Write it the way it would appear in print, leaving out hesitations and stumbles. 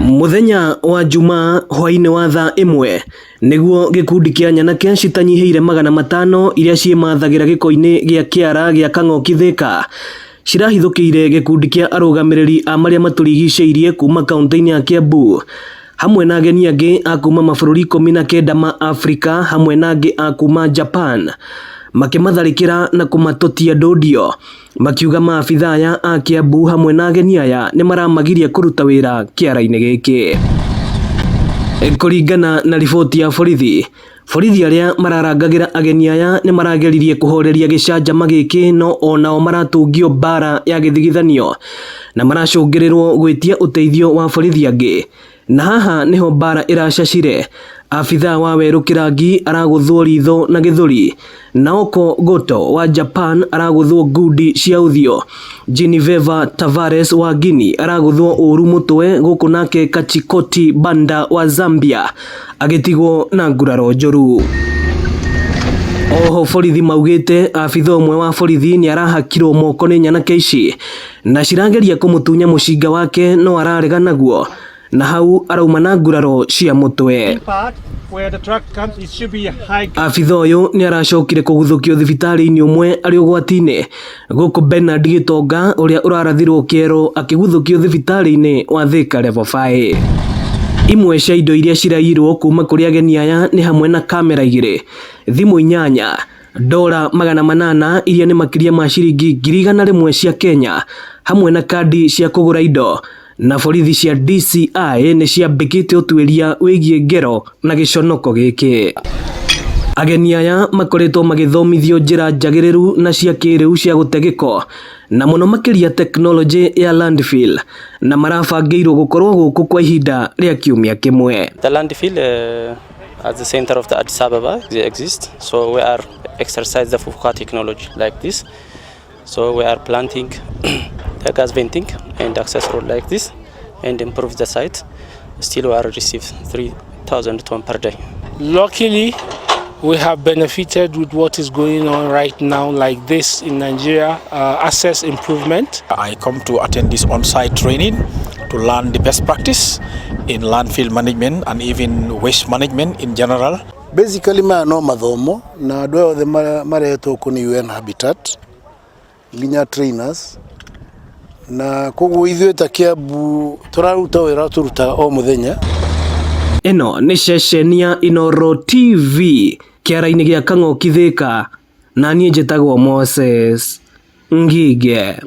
Muthenya wa Jumaa hwaini wa thaa imwe niguo gikundi kia nyanake citanyihiire 500 iria ciimathagira giko-ini gia kiara gia Kang'oki Thika cirahithukiire gikundi kia arugamiriri a maria maturigiceirie kuma kaunti-ini ya Kiambu hamwe na ageni angi a kuma mabũrũri 19 ma Afrika hamwe na angi a kuma Japan makimatharikira na kumatotia ndodio makiuga maabitha aya a Kiambu hamwe na ageni aya ni maramagiria kuruta wira kiara-ini giki. Kuringana na riboti ya borithi aria mararangagira ageni aya ni marageririe kuhoreria gicanjama giki no onao maratungio bara ya githigithanio na maracungirirwo gwitia uteithio wa borithi angi, na haha niho bara iracacire. Afitha wa Werũ Kĩrangi araguthwo ritho na gĩthũri, Naoko Goto wa Japan araguthwo ngundi cia uthio, Genevieve Tavares wa Guinea araguthwo ũru mutwe guku nake Kachikoti Banda wa Zambia agitigwo na nguraro njoru. Oho borithi maugite afitha umwe wa borithi ni arahakirwo moko ni nyanake ici na cirageria kumutunya mucinga wake no ararega naguo, na hau arauma na nguraro cia mutwe. Afitha uyu ni aracokire kuguthukio thibitari-ini umwe ari ugwati-ini guku Bernard Gitonga uria urarathirwo kiero akiguthukio thibitari-ini wa Thika Level 5. Imwe cia indo iria cirairwo kuma kuri ageni aya ni hamwe na kamera 2, thimu 8, dola 800 iria ni makiria ma ciringi 100,000 cia Kenya hamwe na kandi cia kugura indo, na borithi cia DCI ni ciambikite utuiria wigie ngero na giconoko giki. Ageni aya makoretwo magithomithio njira njagiriru na cia kiriu cia gutegeko na muno makiria teknology ya landfill na marabangiirwo gukorwo guku kwa ihinda ria kiumia kimwe. The landfill at the center of the Addis Ababa exists, so we are exercise the FUKA technology like this. So we are planting the gas venting and access road like this and improve the site. Still we are receive 3,000 ton per day. Luckily, we have benefited with what is going on right now like this in Nigeria, access improvement. I come to attend this on-site training to learn the best practice in landfill management and even waste management in general. Basically, maya no mathomo na andũ othe maretwo kuni UN Habitat linya trainers na koguo ithuĩ ta Kiambu turaruta wĩra turuta o muthenya. Ino ni ceceni ya Inooro TV kiara-ini gia Kang'oki Thika na niĩ njĩtagwo Moses Ngige.